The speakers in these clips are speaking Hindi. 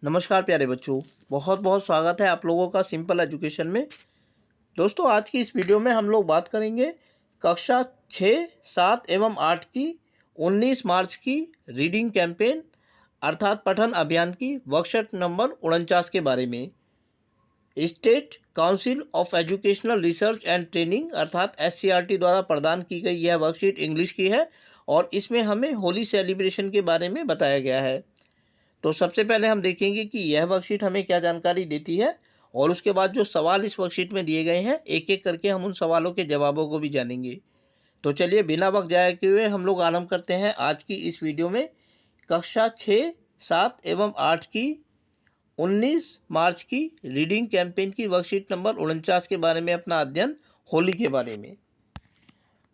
नमस्कार प्यारे बच्चों, बहुत बहुत स्वागत है आप लोगों का सिंपल एजुकेशन में। दोस्तों, आज की इस वीडियो में हम लोग बात करेंगे कक्षा 6, 7 एवं 8 की 19 मार्च की रीडिंग कैंपेन अर्थात पठन अभियान की वर्कशीट नंबर 49 के बारे में। State council of educational research and training अर्थात SCRT द्वारा प्रदान की गई यह वर्कशीट इंग्लिश की है और इसमें हमें होली सेलिब्रेशन के बारे में बताया गया है। तो सबसे पहले हम देखेंगे कि यह वर्कशीट हमें क्या जानकारी देती है और उसके बाद जो सवाल इस वर्कशीट में दिए गए हैं एक एक करके हम उन सवालों के जवाबों को भी जानेंगे। तो चलिए बिना वक्त जाए हुए हम लोग आरंभ करते हैं आज की इस वीडियो में कक्षा 6, 7 एवं 8 की 19 मार्च की रीडिंग कैंपेन की वर्कशीट नंबर 49 के बारे में अपना अध्ययन होली के बारे में।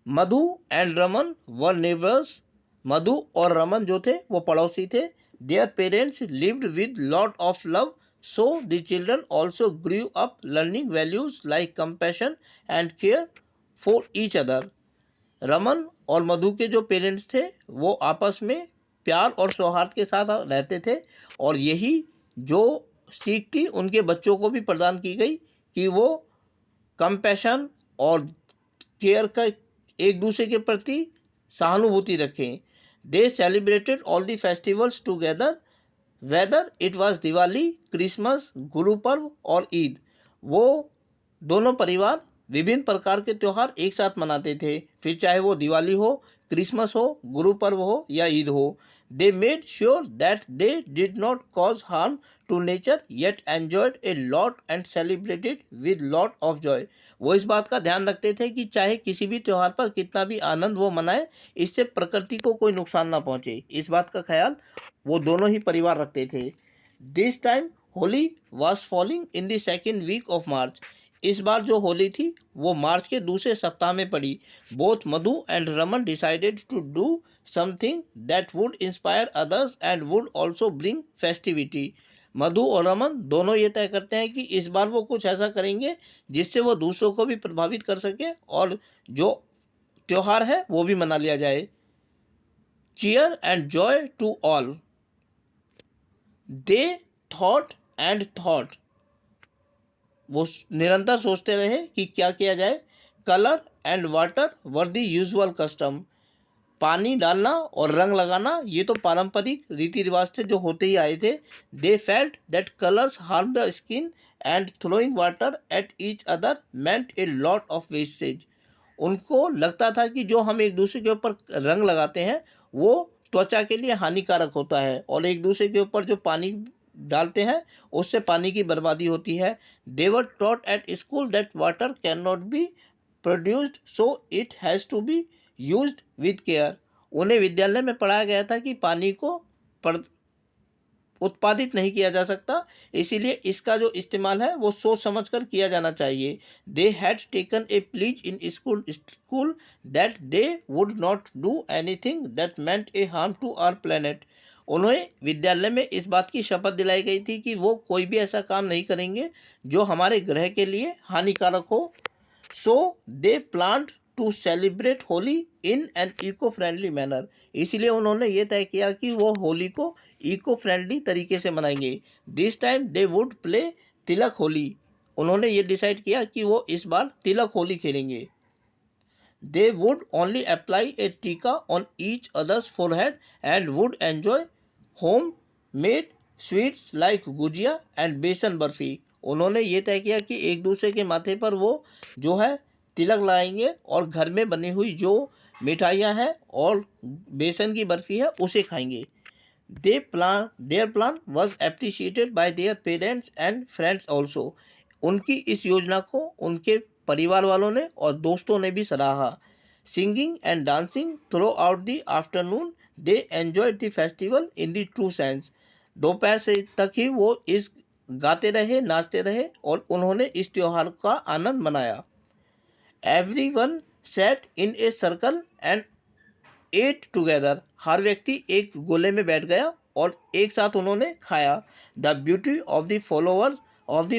मधु एंड रमन वर नेबर्स। मधु और रमन जो थे वो पड़ोसी थे। Their parents lived with lot of love, so the children also grew up learning values like compassion and care for each other. Raman और मधु के जो पेरेंट्स थे वो आपस में प्यार और सौहार्द के साथ रहते थे और यही जो सीख थी उनके बच्चों को भी प्रदान की गई कि वो कंपैशन और केयर का एक दूसरे के प्रति सहानुभूति रखें। They celebrated all the festivals together, whether it was Diwali, Christmas, Guru Parv और ईद। वो दोनों परिवार विभिन्न प्रकार के त्यौहार एक साथ मनाते थे, फिर चाहे वो दिवाली हो, क्रिसमस हो, गुरु पर्व हो या ईद हो। They made sure that they did not cause harm to nature, yet enjoyed a lot and celebrated with lot of joy. वो इस बात का ध्यान रखते थे कि चाहे किसी भी त्यौहार पर कितना भी आनंद वो मनाए, इससे प्रकृति को कोई नुकसान ना पहुंचे, इस बात का ख्याल वो दोनों ही परिवार रखते थे। This time Holi was falling in the second week of March. इस बार जो होली थी वो मार्च के दूसरे सप्ताह में पड़ी। Both Madhu and Raman decided to do something that would inspire others and would also bring festivity. Madhu और रमन दोनों ये तय करते हैं कि इस बार वो कुछ ऐसा करेंगे जिससे वो दूसरों को भी प्रभावित कर सके और जो त्यौहार है वो भी मना लिया जाए। Cheer and joy to all. They thought and thought. वो निरंतर सोचते रहे कि क्या किया जाए। Colour and water were the usual custom. पानी डालना और रंग लगाना ये तो पारंपरिक रीति रिवाज थे जो होते ही आए थे। They felt that colours harm the skin and throwing water at each other meant a lot of wastage. उनको लगता था कि जो हम एक दूसरे के ऊपर रंग लगाते हैं वो त्वचा के लिए हानिकारक होता है और एक दूसरे के ऊपर जो पानी डालते हैं उससे पानी की बर्बादी होती है। They were taught at school that water can not be produced so it has to be used with care. उन्हें विद्यालय में पढ़ाया गया था कि पानी को उत्पादित नहीं किया जा सकता, इसीलिए इसका जो इस्तेमाल है वो सोच समझकर किया जाना चाहिए। They had taken a pledge in school that they would not do anything that meant a harm to our planet. उन्हें विद्यालय में इस बात की शपथ दिलाई गई थी कि वो कोई भी ऐसा काम नहीं करेंगे जो हमारे ग्रह के लिए हानिकारक हो। So they planned to celebrate Holi in an eco friendly manner. इसलिए उन्होंने ये तय किया कि वो होली को इको फ्रेंडली तरीके से मनाएंगे। This time they would play tilak Holi. उन्होंने ये डिसाइड किया कि वो इस बार तिलक होली खेलेंगे। दे वुड ओनली अप्लाई ए टीका on each others forehead and would enjoy home made sweets like gujiya and besan barfi. उन्होंने ये तय किया कि एक दूसरे के माथे पर वो जो है तिलक लगाएंगे और घर में बनी हुई जो मिठाइयाँ हैं और बेसन की बर्फ़ी है उसे खाएंगे। Their plan was appreciated bye their parents and friends also. उनकी इस योजना को उनके परिवार वालों ने और दोस्तों ने भी सराहा। Singing and dancing through out the afternoon they enjoyed the festival in the true sense. दोपहर से तक ही वो इस गाते रहे, नाचते रहे और उन्होंने इस त्यौहार का आनंद मनाया। Everyone sat in a circle and ate together. हर व्यक्ति एक गोले में बैठ गया और एक साथ उन्होंने खाया। The beauty of the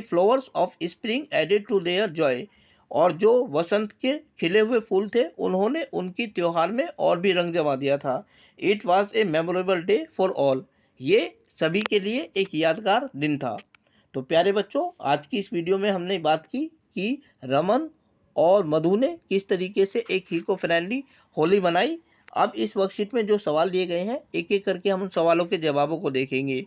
flowers of spring added to their joy. और जो वसंत के खिले हुए फूल थे उन्होंने उनकी त्योहार में और भी रंग जमा दिया था। It was a memorable day for all. ये सभी के लिए एक यादगार दिन था। तो प्यारे बच्चों, आज की इस वीडियो में हमने बात की कि रमन और मधु ने किस तरीके से एक इको फ्रेंडली होली मनाई। अब इस वर्कशीट में जो सवाल दिए गए हैं, एक एक करके हम उन सवालों के जवाबों को देखेंगे।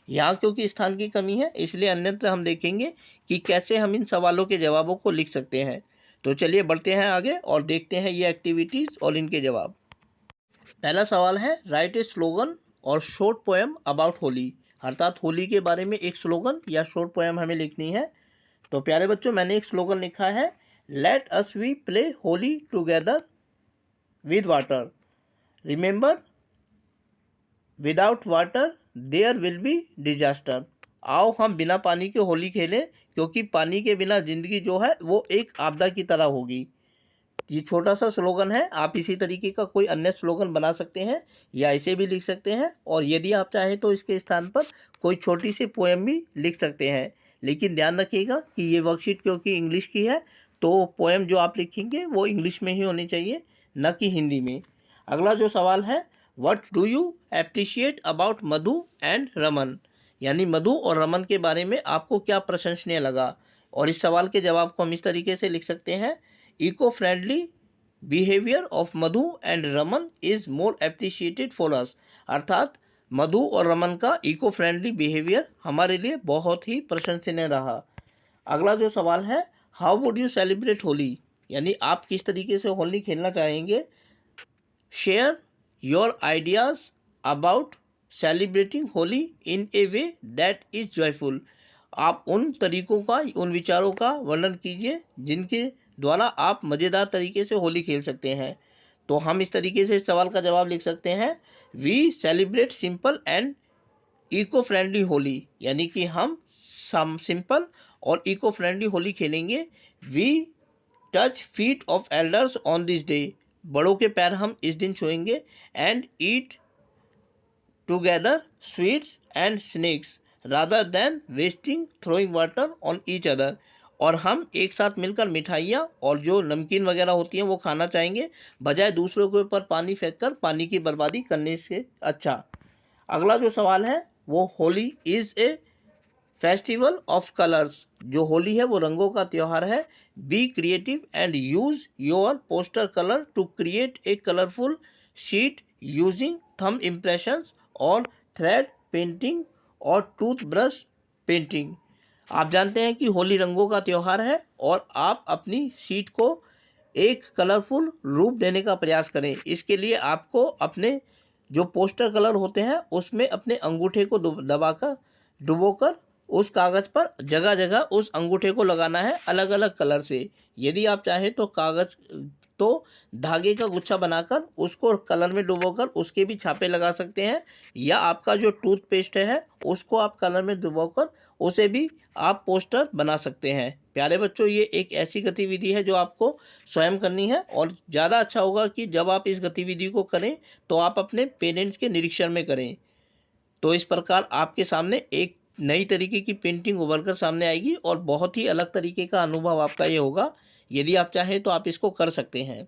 यहाँ क्योंकि स्थान की कमी है, इसलिए अन्यत्र हम देखेंगे कि कैसे हम इन सवालों के जवाबों को लिख सकते हैं। तो चलिए बढ़ते हैं आगे और देखते हैं ये एक्टिविटीज़ और इनके जवाब। पहला सवाल है, राइट ए स्लोगन और शॉर्ट पोएम अबाउट होली, अर्थात होली के बारे में एक स्लोगन या शॉर्ट पोएम हमें लिखनी है। तो प्यारे बच्चों, मैंने एक स्लोगन लिखा है, let us we play Holi together with water, remember without water there will be disaster. आओ हम बिना पानी के होली खेलें, क्योंकि पानी के बिना ज़िंदगी जो है वो एक आपदा की तरह होगी। ये छोटा सा स्लोगन है, आप इसी तरीके का कोई अन्य स्लोगन बना सकते हैं या इसे भी लिख सकते हैं, और यदि आप चाहें तो इसके स्थान पर कोई छोटी सी पोएम भी लिख सकते हैं। लेकिन ध्यान रखिएगा कि ये वर्कशीट क्योंकि इंग्लिश की है, तो पोएम जो आप लिखेंगे वो इंग्लिश में ही होनी चाहिए, न कि हिंदी में। अगला जो सवाल है, what do you appreciate about Madhu and Raman, यानी मधु और रमन के बारे में आपको क्या प्रशंसनीय लगा। और इस सवाल के जवाब को हम इस तरीके से लिख सकते हैं, eco friendly behaviour of Madhu and Raman is more appreciated for us, अर्थात मधु और रमन का इको फ्रेंडली बिहेवियर हमारे लिए बहुत ही प्रशंसनीय रहा। अगला जो सवाल है, how would you celebrate Holi, यानी आप किस तरीके से होली खेलना चाहेंगे। Share your ideas about celebrating Holi in A way that is joyful, आप उन तरीकों का, उन विचारों का वर्णन कीजिए जिनके द्वारा आप मज़ेदार तरीके से होली खेल सकते हैं। तो हम इस तरीके से इस सवाल का जवाब लिख सकते हैं, we celebrate simple and eco friendly Holi, यानी कि हम सिंपल और इको फ्रेंडली होली खेलेंगे। We touch feet of elders on this day, बड़ों के पैर हम इस दिन छुएंगे। And eat together sweets and snacks rather than wasting throwing water on each other, और हम एक साथ मिलकर मिठाइयाँ और जो नमकीन वगैरह होती हैं वो खाना चाहेंगे, बजाय दूसरों के ऊपर पानी फेंककर पानी की बर्बादी करने से अच्छा। अगला जो सवाल है वो, Holi is a festival of colours, जो होली है वो रंगों का त्यौहार है। Be creative and use your poster colour to create a colourful sheet using thumb impressions और थ्रेड पेंटिंग और टूथ ब्रश पेंटिंग। आप जानते हैं कि होली रंगों का त्यौहार है और आप अपनी शीट को एक कलरफुल रूप देने का प्रयास करें। इसके लिए आपको अपने जो पोस्टर कलर होते हैं उसमें अपने अंगूठे को डुबोकर उस कागज़ पर जगह जगह उस अंगूठे को लगाना है अलग अलग कलर से। यदि आप चाहें तो धागे का गुच्छा बनाकर उसको कलर में डुबोकर उसके भी छापे लगा सकते हैं, या आपका जो टूथपेस्ट है उसको आप कलर में डुबोकर उसे भी आप पोस्टर बना सकते हैं। प्यारे बच्चों, ये एक ऐसी गतिविधि है जो आपको स्वयं करनी है, और ज़्यादा अच्छा होगा कि जब आप इस गतिविधि को करें तो आप अपने पेरेंट्स के निरीक्षण में करें। तो इस प्रकार आपके सामने एक नई तरीके की पेंटिंग उभर कर सामने आएगी और बहुत ही अलग तरीके का अनुभव आपका ये होगा। यदि आप चाहें तो आप इसको कर सकते हैं।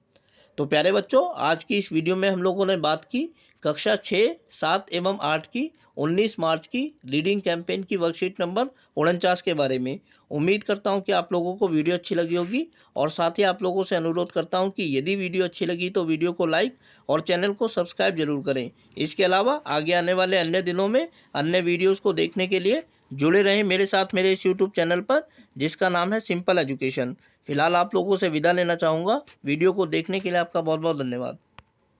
तो प्यारे बच्चों, आज की इस वीडियो में हम लोगों ने बात की कक्षा 6, 7 एवं 8 की 19 मार्च की रीडिंग कैंपेन की वर्कशीट नंबर 49 के बारे में। उम्मीद करता हूं कि आप लोगों को वीडियो अच्छी लगी होगी, और साथ ही आप लोगों से अनुरोध करता हूं कि यदि वीडियो अच्छी लगी तो वीडियो को लाइक और चैनल को सब्सक्राइब जरूर करें। इसके अलावा आगे आने वाले अन्य दिनों में अन्य वीडियोज़ को देखने के लिए जुड़े रहें मेरे साथ मेरे इस यूट्यूब चैनल पर, जिसका नाम है सिंपल एजुकेशन। फिलहाल आप लोगों से विदा लेना चाहूँगा। वीडियो को देखने के लिए आपका बहुत बहुत धन्यवाद।